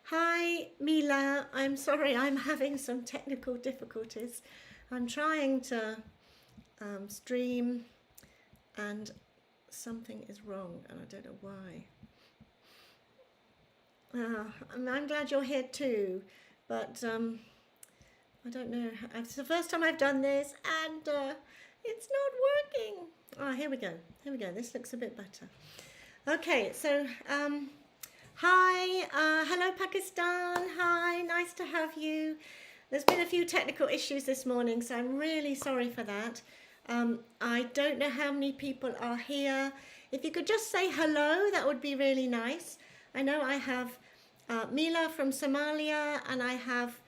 Hi, Mila. I'm sorry, I'm having some technical difficulties. I'm trying to stream and something is wrong and I don't know why. I'm glad you're here too, but I don't know. It's the first time I've done this and it's not working. Ah, here we go. Here we go. This looks a bit better. Okay, so hi, hello Pakistan. Hi, nice to have you. There's been a few technical issues this morning, so I'm really sorry for that. I don't know how many people are here. If you could just say hello, that would be really nice. I know I have Mila from Somalia and I have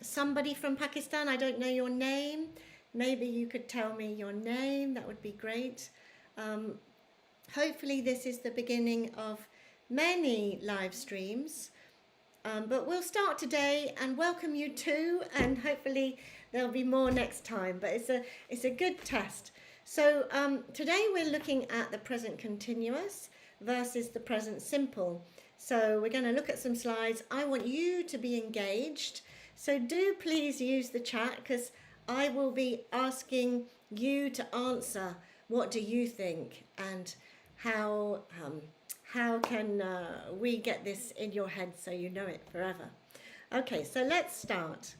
somebody from Pakistan. I don't know your name. Maybe you could tell me your name. That would be great. Hopefully this is the beginning of many live streams. But we'll start today and welcome you too, and hopefully there'll be more next time, but it's a good test. So today we're looking at the present continuous versus the present simple. So we're going to look at some slides. I want you to be engaged, so do please use the chat because I will be asking you to answer what do you think and how can we get this in your head so you know it forever. Okay, so let's start.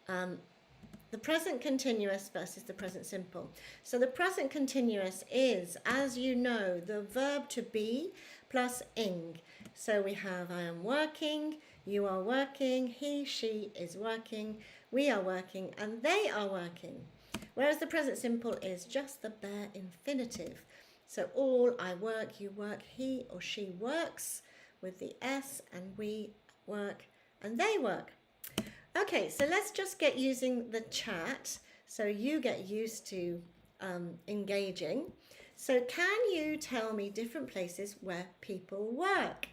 The present continuous versus the present simple. So the present continuous is, as you know, the verb to be plus ing. So we have I am working, you are working, he, she is working, we are working, and they are working. Whereas the present simple is just the bare infinitive. So all, I work, you work, he or she works with the S, and we work and they work. Okay, so let's just get using the chat so you get used to engaging. So can you tell me different places where people work?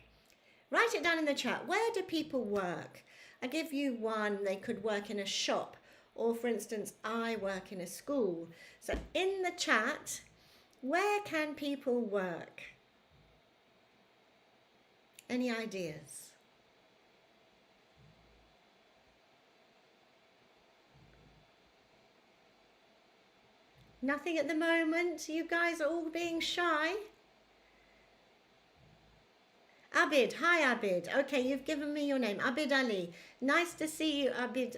Write it down in the chat. Where do people work? I give you one. They could work in a shop, or for instance, I work in a school. So in the chat, where can people work? Any ideas? Nothing at the moment. You guys are all being shy. Abid, hi Abid. Okay, you've given me your name, Abid Ali. Nice to see you, Abid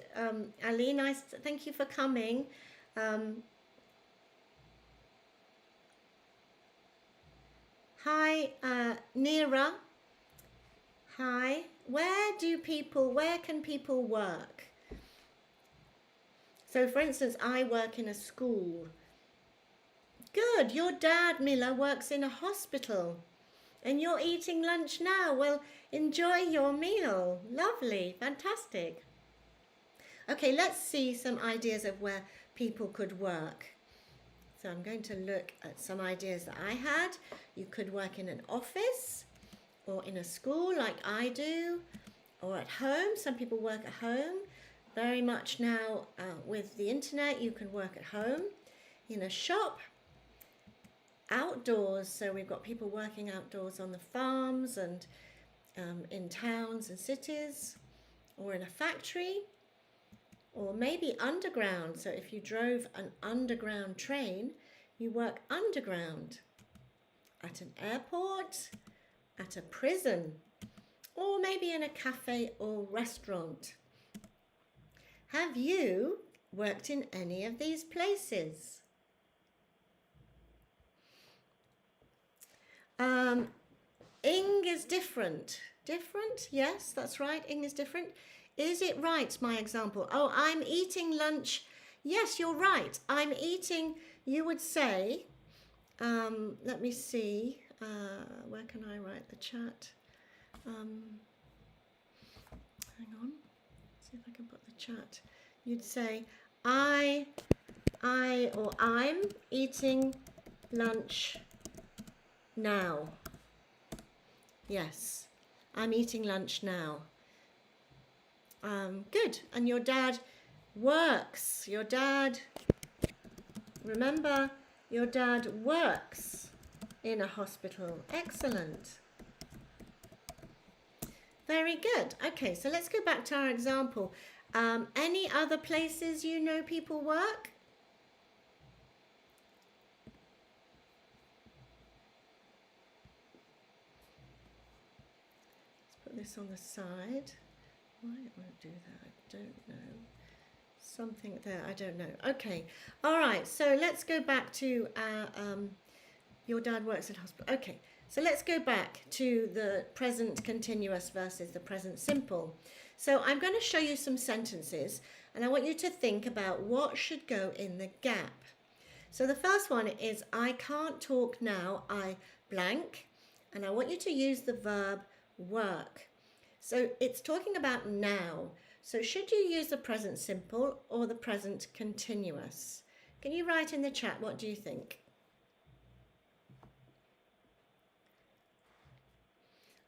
Ali. Thank you for coming. Hi, Neera. Hi. Where can people work? So for instance, I work in a school. Good, your dad, Mila, works in a hospital. And you're eating lunch now. Well, enjoy your meal. Lovely, fantastic. Okay, let's see some ideas of where people could work. So I'm going to look at some ideas that I had. You could work in an office or in a school like I do, or at home. Some people work at home. Very much now with the internet, you can work at home, in a shop, outdoors. So we've got people working outdoors on the farms and in towns and cities, or in a factory, or maybe underground. So if you drove an underground train, you work underground, at an airport, at a prison, or maybe in a cafe or restaurant. Have you worked in any of these places? Ing is different. Different? Yes, that's right. Ing is different. Is it right, my example? Oh, I'm eating lunch. Yes, you're right. I'm eating, you would say, let me see, where can I write the chat? Hang on, see if I can put the chat. You'd say, or I'm eating lunch now. Yes, I'm eating lunch now. Good. And your dad works. Your dad, remember, your dad works in a hospital. Excellent. Very good. Okay, so let's go back to our example. Any other places you know people work? Let's put this on the side. Why it won't do that, I don't know. Something there, I don't know. Okay, all right, so let's go back to your dad works at hospital. Okay, so let's go back to the present continuous versus the present simple. So I'm going to show you some sentences and I want you to think about what should go in the gap. So the first one is I can't talk now, I blank, and I want you to use the verb work. So it's talking about now. So should you use the present simple or the present continuous? Can you write in the chat, what do you think?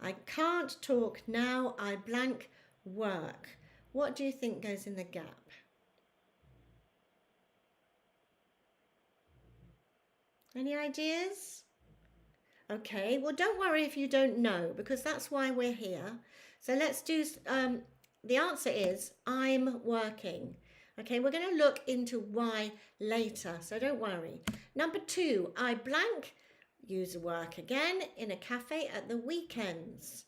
I can't talk now, I blank work. What do you think goes in the gap? Any ideas? Okay, well don't worry if you don't know because that's why we're here. So let's do, the answer is I'm working. Okay, we're going to look into why later, so don't worry. Number 2, I blank, use work again in a cafe at the weekends.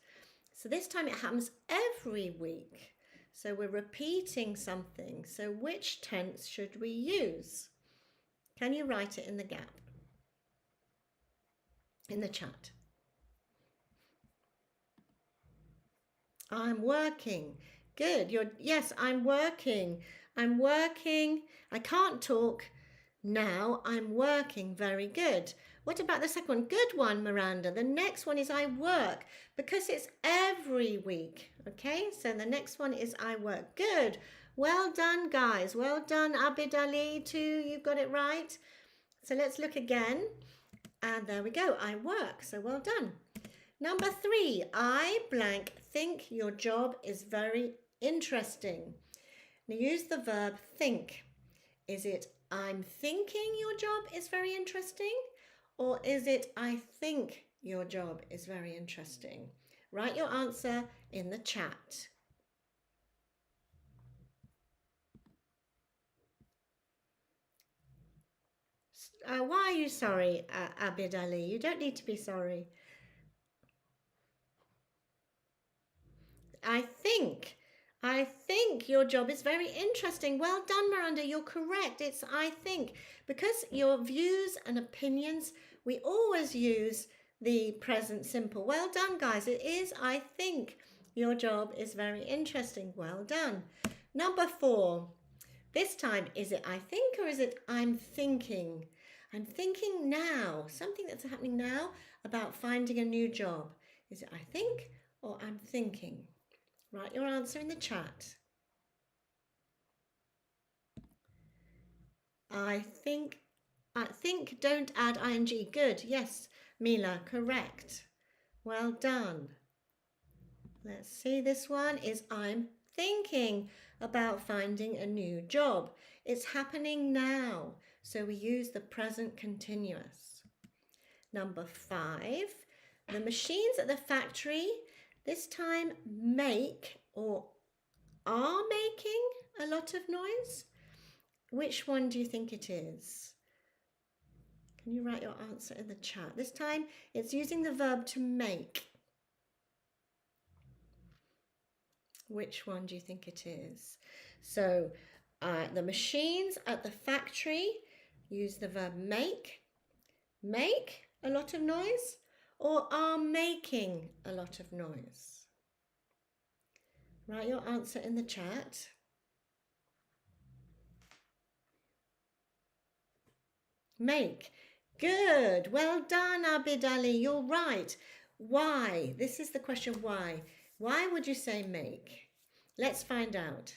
So this time it happens every week. So we're repeating something. So which tense should we use? Can you write it in the gap? In the chat. I'm working. Good. Yes, I'm working. I'm working. I can't talk now. I'm working. Very good. What about the second one? Good one, Miranda. The next one is I work because it's every week. Okay, so the next one is I work. Good. Well done, guys. Well done, Abid Ali, too. You got it right. So let's look again. And there we go. I work. So well done. Number 3, I blank think your job is very interesting. Now use the verb think. Is it I'm thinking your job is very interesting? Or is it I think your job is very interesting? Write your answer in the chat. Why are you sorry, Abid Ali? You don't need to be sorry. I think your job is very interesting. Well done, Miranda. You're correct. It's I think. Because your views and opinions, we always use the present simple. Well done, guys. It is I think your job is very interesting. Well done. Number 4. This time, is it I think or is it I'm thinking? I'm thinking now. Something that's happening now about finding a new job. Is it I think or I'm thinking? Write your answer in the chat. I think don't add ing. Good. Yes, Mila, correct. Well done. Let's see, this one is I'm thinking about finding a new job. It's happening now. So we use the present continuous. Number 5, the machines at the factory this time make or are making a lot of noise. Which one do you think it is? Can you write your answer in the chat? This time it's using the verb to make. Which one do you think it is? So the machines at the factory use the verb make a lot of noise, or are making a lot of noise. Write your answer in the chat. Make. Good. Well done, Abid Ali. You're right. Why? This is the question why. Why would you say make? Let's find out.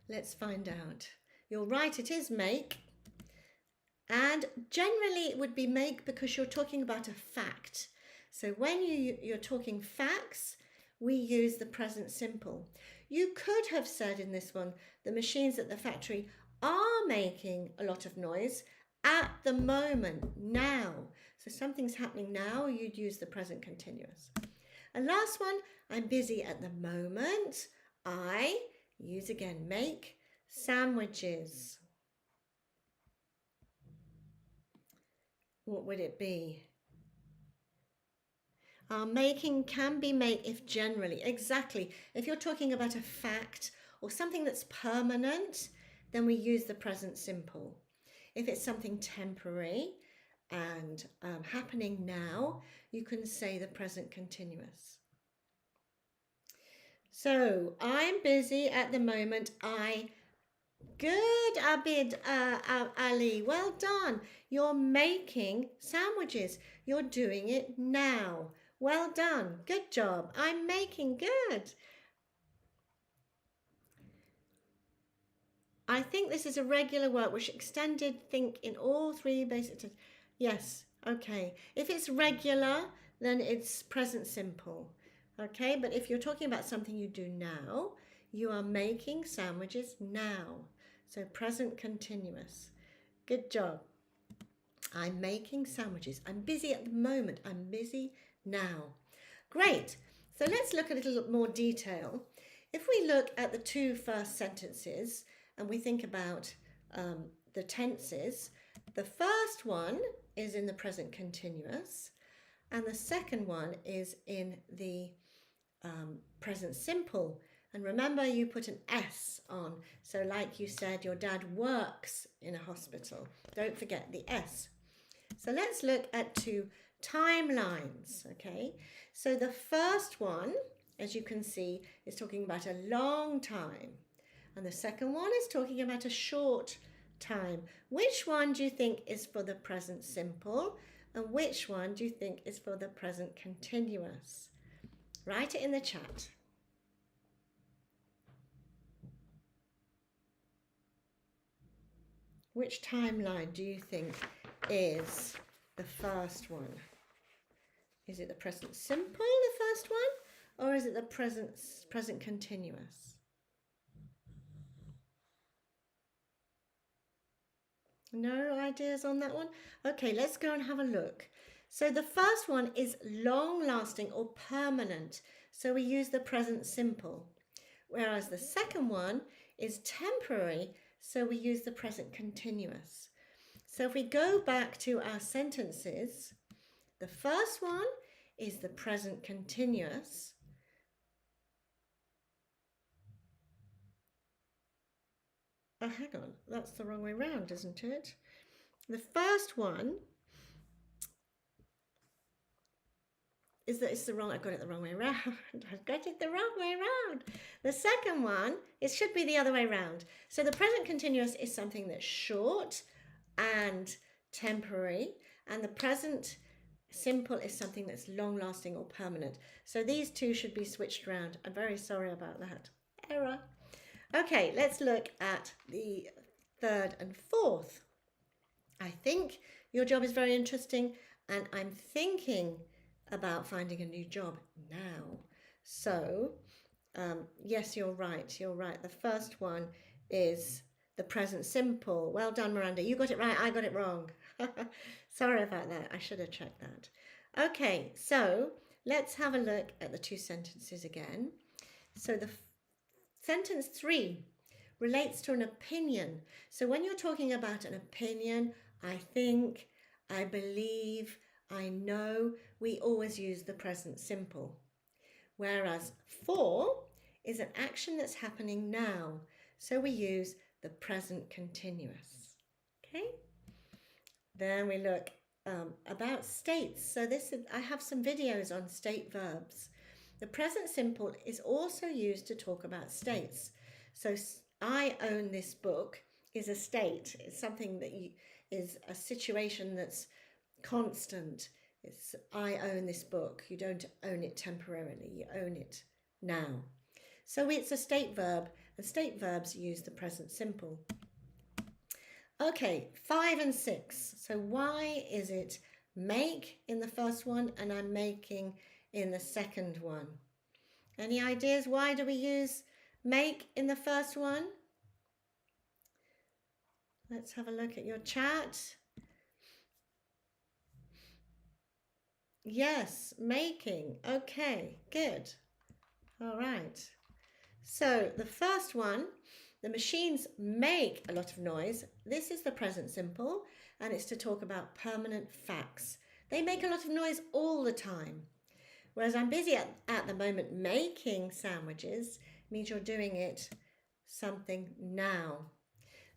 Let's find out. You're right, it is make. And generally it would be make because you're talking about a fact. So when you're talking facts, we use the present simple. You could have said in this one, the machines at the factory are making a lot of noise at the moment, now. So something's happening now, you'd use the present continuous. And last one, I'm busy at the moment. I use again make sandwiches. What would it be? Making can be made if generally, exactly. If you're talking about a fact or something that's permanent, then we use the present simple. If it's something temporary and happening now, you can say the present continuous. So I'm busy at the moment. Good, Abid Ali. Well done. You're making sandwiches. You're doing it now. Well done. Good job. I'm making good. I think this is a regular work which extended think in all three basic. Yes. Okay. If it's regular, then it's present simple. Okay. But if you're talking about something you do now, you are making sandwiches now. So present continuous. Good job. I'm making sandwiches. I'm busy at the moment. I'm busy now. Great. So let's look at a little more detail. If we look at the two first sentences and we think about the tenses, the first one is in the present continuous and the second one is in the present simple. And remember, you put an S on. So like you said, your dad works in a hospital. Don't forget the S. So let's look at two timelines, okay? So the first one, as you can see, is talking about a long time. And the second one is talking about a short time. Which one do you think is for the present simple? And which one do you think is for the present continuous? Write it in the chat. Which timeline do you think is the first one? Is it the present simple, the first one, or is it the present continuous? No ideas on that one? Okay, let's go and have a look. So the first one is long lasting or permanent. So we use the present simple. Whereas the second one is temporary. So we use the present continuous. So if we go back to our sentences, the first one is the present continuous. Oh, hang on, that's the wrong way round, isn't it? The first one is that it's the wrong, I got it the wrong way round. I got it the wrong way round. The second one, it should be the other way round. So the present continuous is something that's short and temporary, and the present simple is something that's long lasting or permanent. So these two should be switched around. I'm very sorry about that. Error. Okay, let's look at the third and fourth. I think your job is very interesting, and I'm thinking about finding a new job now. So, yes, you're right. You're right. The first one is the present simple. Well done, Miranda. You got it right. I got it wrong. Sorry about that. I should have checked that. Okay, so let's have a look at the two sentences again. So the sentence 3 relates to an opinion. So when you're talking about an opinion, I think, I believe, I know, we always use the present simple. Whereas for is an action that's happening now. So we use the present continuous. Okay? Then we look about states. So I have some videos on state verbs. The present simple is also used to talk about states. So I own this book is a state. It's something that is a situation that's constant. It's I own this book. You don't own it temporarily. You own it now. So it's a state verb, and state verbs use the present simple. Okay, 5 and 6. So why is it make in the first one and I'm making in the second one? Any ideas why do we use make in the first one? Let's have a look at your chat. Yes, making. Okay, good. All right. So the first one, the machines make a lot of noise. This is the present simple, and it's to talk about permanent facts. They make a lot of noise all the time. Whereas I'm busy at the moment making sandwiches means you're doing it something now.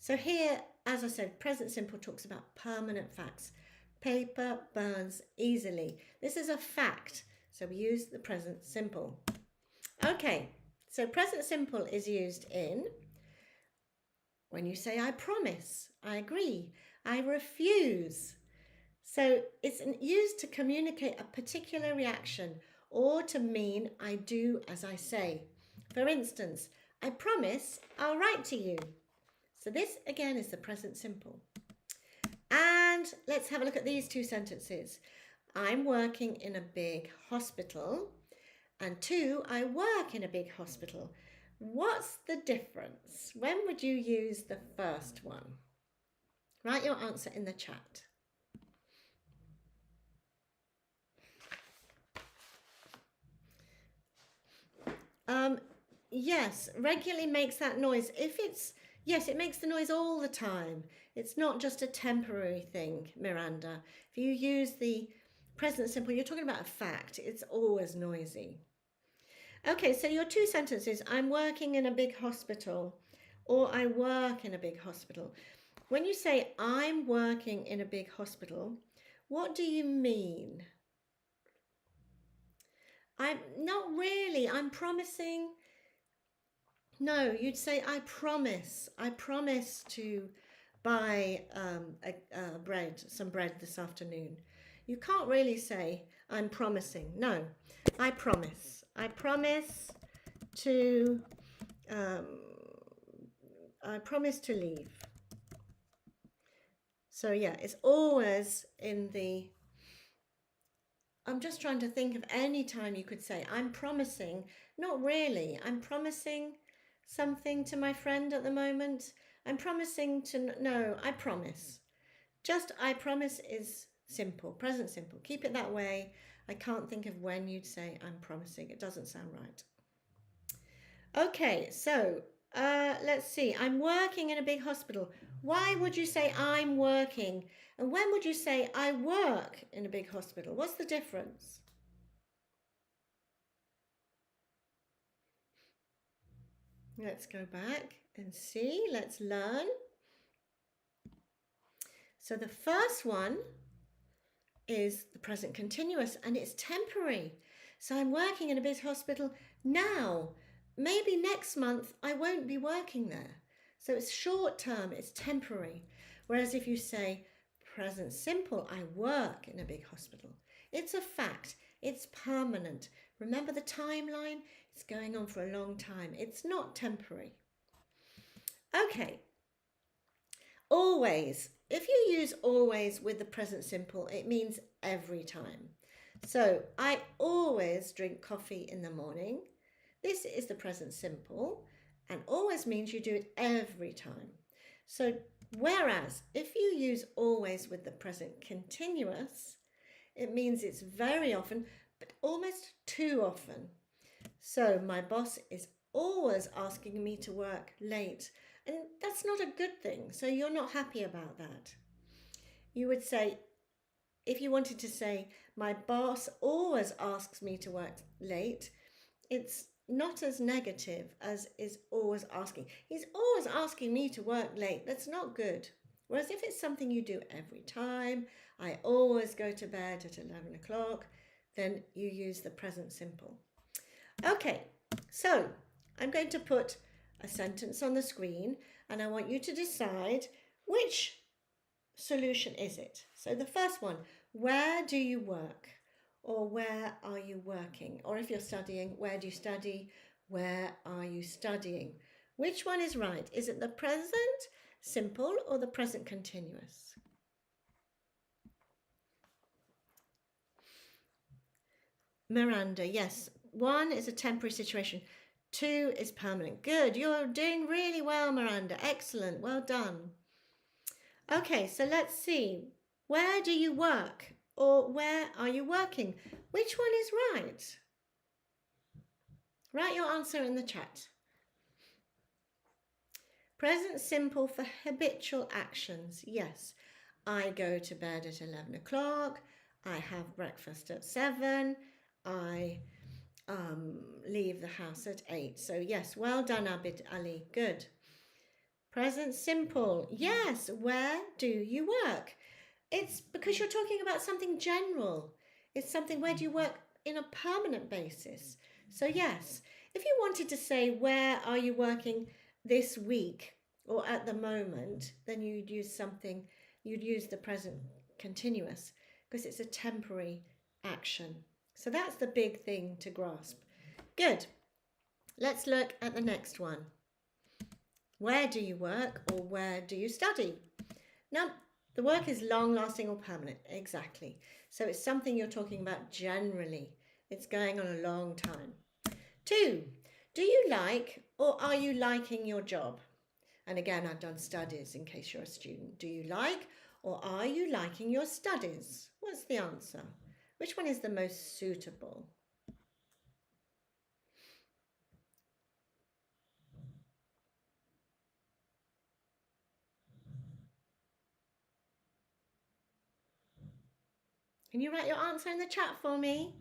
So here, as I said, present simple talks about permanent facts. Paper burns easily. This is a fact, so we use the present simple. Okay, so present simple is used in when you say I promise, I agree, I refuse. So it's used to communicate a particular reaction or to mean I do as I say. For instance, I promise I'll write to you. So this again is the present simple. And let's have a look at these two sentences. I'm working in a big hospital. And 2, I work in a big hospital. What's the difference? When would you use the first one? Write your answer in the chat. Yes, regularly makes that noise. Yes, it makes the noise all the time. It's not just a temporary thing, Miranda. If you use the present simple, you're talking about a fact. It's always noisy. Okay, so your two sentences, I'm working in a big hospital or I work in a big hospital. When you say I'm working in a big hospital, what do you mean? I'm not really, I'm promising. No, you'd say I promise to buy some bread this afternoon. You can't really say I'm promising. No, I promise to I promise to leave. So yeah, it's always in the, I'm just trying to think of any time you could say I'm promising. Not really. I'm promising something to my friend at the moment. I'm promising to, no, I promise. Just I promise is simple, present simple. Keep it that way. I can't think of when you'd say I'm promising. It doesn't sound right. Okay, so let's see. I'm working in a big hospital. Why would you say I'm working? And when would you say I work in a big hospital? What's the difference? Let's go back and see. Let's learn. So the first one is the present continuous and it's temporary. So I'm working in a big hospital now. Maybe next month I won't be working there. So it's short term, it's temporary. Whereas if you say present simple, I work in a big hospital, it's a fact, it's permanent. Remember the timeline? It's going on for a long time. It's not temporary. Okay. Always. If you use always with the present simple, it means every time. So I always drink coffee in the morning. This is the present simple, and always means you do it every time. So whereas if you use always with the present continuous, it means it's very often, but almost too often. So my boss is always asking me to work late, and that's not a good thing. So you're not happy about that. You would say, if you wanted to say, my boss always asks me to work late, it's not as negative as is always asking. He's always asking me to work late. That's not good. Whereas if it's something you do every time, I always go to bed at 11 o'clock, then you use the present simple. Okay, so I'm going to put a sentence on the screen and I want you to decide which solution is it. So the first one, where do you work? Or where are you working? Or if you're studying, where do you study? Where are you studying? Which one is right? Is it the present simple or the present continuous? Miranda, yes. One is a temporary situation. Two is permanent. Good. You're doing really well, Miranda. Excellent. Well done. Okay, so let's see. Where do you work? Or where are you working? Which one is right? Write your answer in the chat. Present simple for habitual actions. Yes. I go to bed at 11 o'clock. I have breakfast at 7. I leave the house at 8. So yes, well done, Abid Ali. Good. Present simple. Yes, where do you work? It's because you're talking about something general. It's something, where do you work in a permanent basis? So yes, if you wanted to say, where are you working this week or at the moment, then you'd use the present continuous because it's a temporary action. So that's the big thing to grasp. Good. Let's look at the next one. Where do you work or where do you study? Now, the work is long-lasting or permanent. Exactly. So it's something you're talking about generally. It's going on a long time. 2, do you like or are you liking your job? And again, I've done studies in case you're a student. Do you like or are you liking your studies? What's the answer? Which one is the most suitable? Can you write your answer in the chat for me?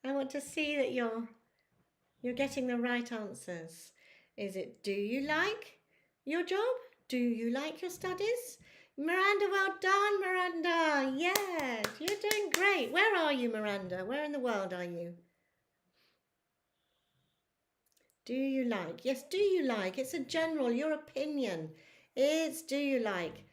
I want to see that you're getting the right answers. Is it, do you like your job? Do you like your studies? Miranda, well done, Miranda. Yes, you're doing great. Where are you, Miranda? Where in the world are you? Do you like? Yes, do you like? It's a general, your opinion. It's do you like?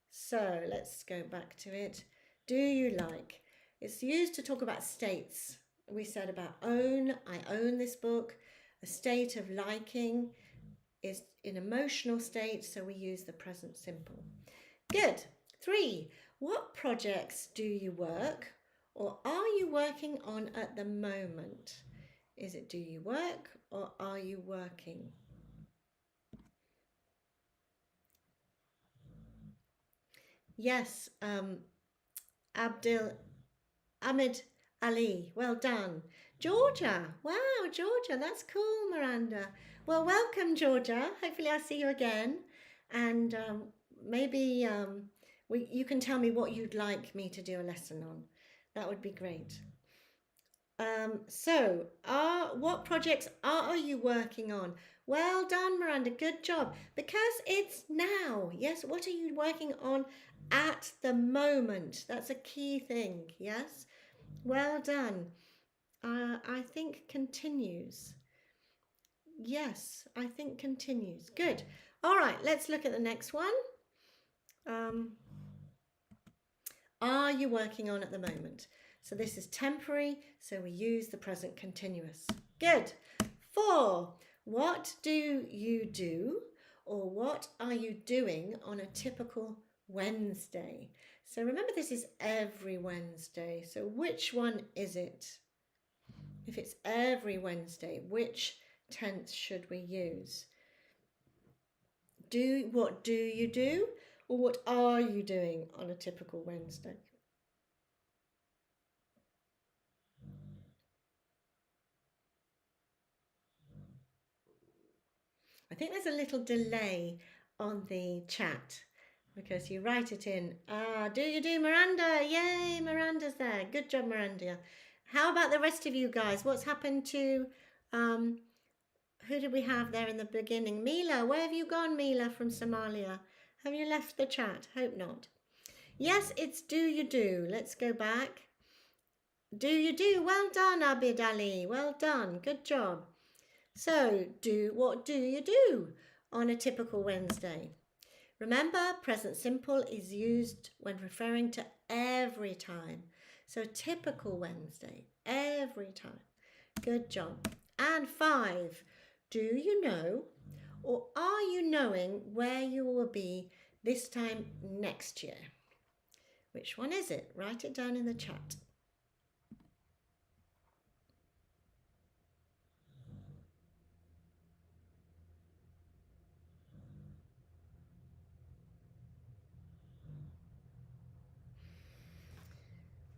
So let's go back to it. Do you like? It's used to talk about states. We said about own, I own this book. A state of liking is an emotional state, so we use the present simple. Good. 3, what projects do you work or are you working on at the moment? Is it do you work or are you working? Yes, Ahmed Ali, well done. Georgia, wow, Georgia, that's cool, Miranda. Well, welcome, Georgia. Hopefully, I'll see you again. And maybe you can tell me what you'd like me to do a lesson on. That would be great. So, what projects are you working on? Well done, Miranda. Good job. Because it's now. Yes, what are you working on at the moment? That's a key thing. Yes, well done. I think continues. Yes, I think continues. Good. All right, let's look at the next one. Are you working on at the moment? So this is temporary, so we use the present continuous. Good. 4, what do you do or what are you doing on a typical Wednesday? So remember, this is every Wednesday. So which one is it? If it's every Wednesday, which tense should we use? What do you do or what are you doing on a typical Wednesday? I think there's a little delay on the chat because you write it in. Do you do, Miranda? Yay, Miranda's there. Good job, Miranda. How about the rest of you guys? What's happened to, who did we have there in the beginning? Mila, where have you gone, Mila from Somalia? Have you left the chat? Hope not. Yes, it's do you do. Let's go back. Do you do? Well done, Abid Ali. Well done. Good job. So, what do you do on a typical Wednesday? Remember, present simple is used when referring to every time. So, typical Wednesday, every time. Good job. And 5, do you know or are you knowing where you will be this time next year? Which one is it? Write it down in the chat.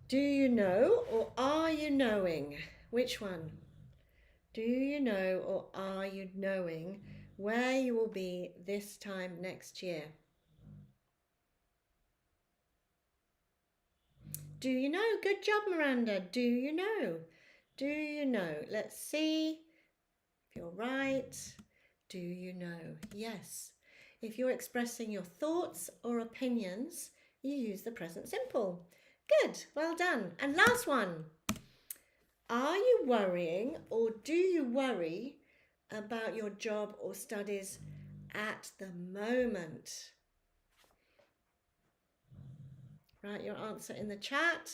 Do you know or are you knowing? Which one? Do you know or are you knowing where you will be this time next year? Do you know? Good job, Miranda. Do you know? Do you know? Let's see if you're right. Do you know? Yes. If you're expressing your thoughts or opinions, you use the present simple. Good. Well done. And last one. Are you worrying or do you worry about your job or studies at the moment? Write your answer in the chat.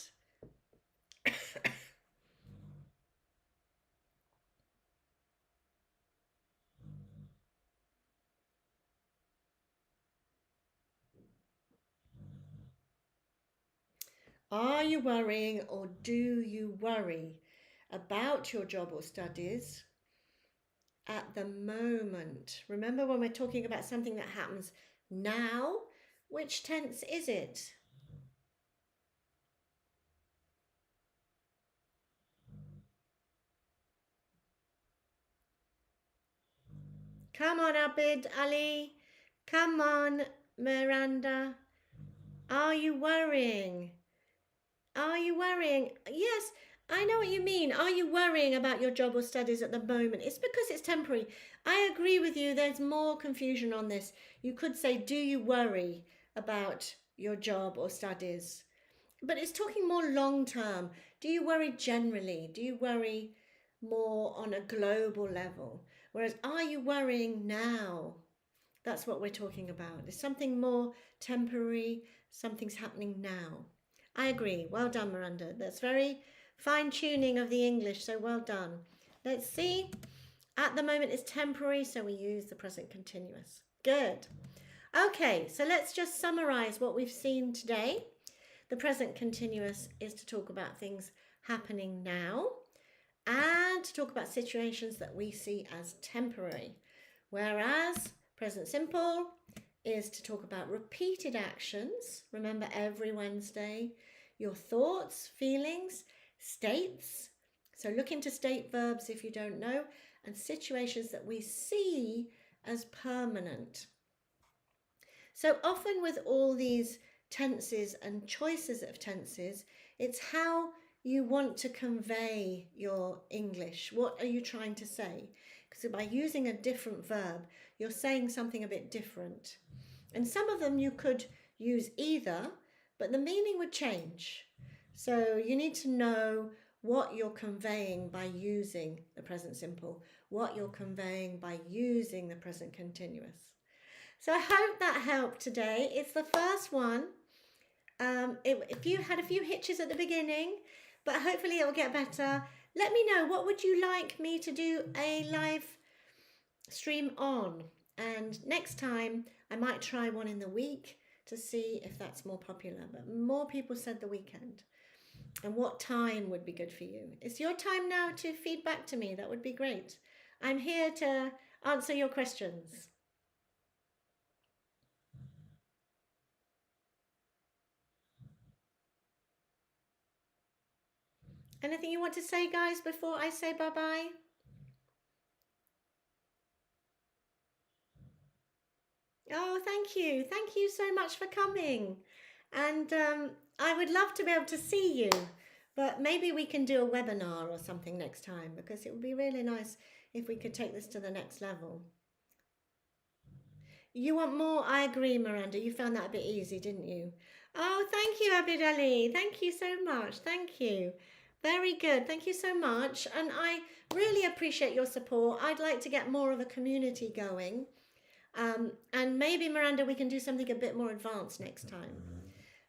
Are you worrying or do you worry about your job or studies at the moment? Remember, when we're talking about something that happens now, which tense is it? Come on, Abid, Ali. Come on, Miranda. Are you worrying? Are you worrying? Yes, I know what you mean. Are you worrying about your job or studies at the moment? It's because it's temporary. I agree with you. There's more confusion on this. You could say, do you worry about your job or studies? But it's talking more long term. Do you worry generally? Do you worry more on a global level? Whereas, are you worrying now? That's what we're talking about. It's something more temporary, something's happening now. I agree. Well done, Miranda. That's very fine tuning of the English, so well done. Let's see. At the moment it's temporary, so we use the present continuous. Good. Okay, so let's just summarize what we've seen today. The present continuous is to talk about things happening now and to talk about situations that we see as temporary. Whereas present simple is to talk about repeated actions. Remember, every Wednesday, your thoughts, feelings, states. So look into state verbs if you don't know, and situations that we see as permanent. So often with all these tenses and choices of tenses, it's how you want to convey your English. What are you trying to say? Because by using a different verb, you're saying something a bit different. And some of them you could use either, but the meaning would change. So you need to know what you're conveying by using the present simple, what you're conveying by using the present continuous. So I hope that helped today. It's the first one. If you had a few hitches at the beginning, but hopefully it will get better. Let me know, what would you like me to do a live stream on? And next time I might try one in the week to see if that's more popular. But more people said the weekend. And what time would be good for you? It's your time now to feed back to me. That would be great. I'm here to answer your questions. Anything you want to say, guys, before I say bye-bye? Oh, thank you. Thank you so much for coming. And I would love to be able to see you, but maybe we can do a webinar or something next time, because it would be really nice if we could take this to the next level. You want more? I agree, Miranda. You found that a bit easy, didn't you? Oh, thank you, Abid Ali. Thank you so much. Thank you. Very good. Thank you so much. And I really appreciate your support. I'd like to get more of a community going. And maybe, Miranda, we can do something a bit more advanced next time.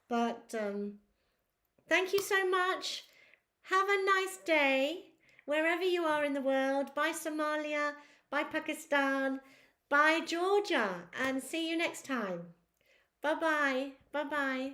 But thank you so much. Have a nice day wherever you are in the world. Bye, Somalia. Bye, Pakistan. Bye, Georgia. And see you next time. Bye bye. Bye bye.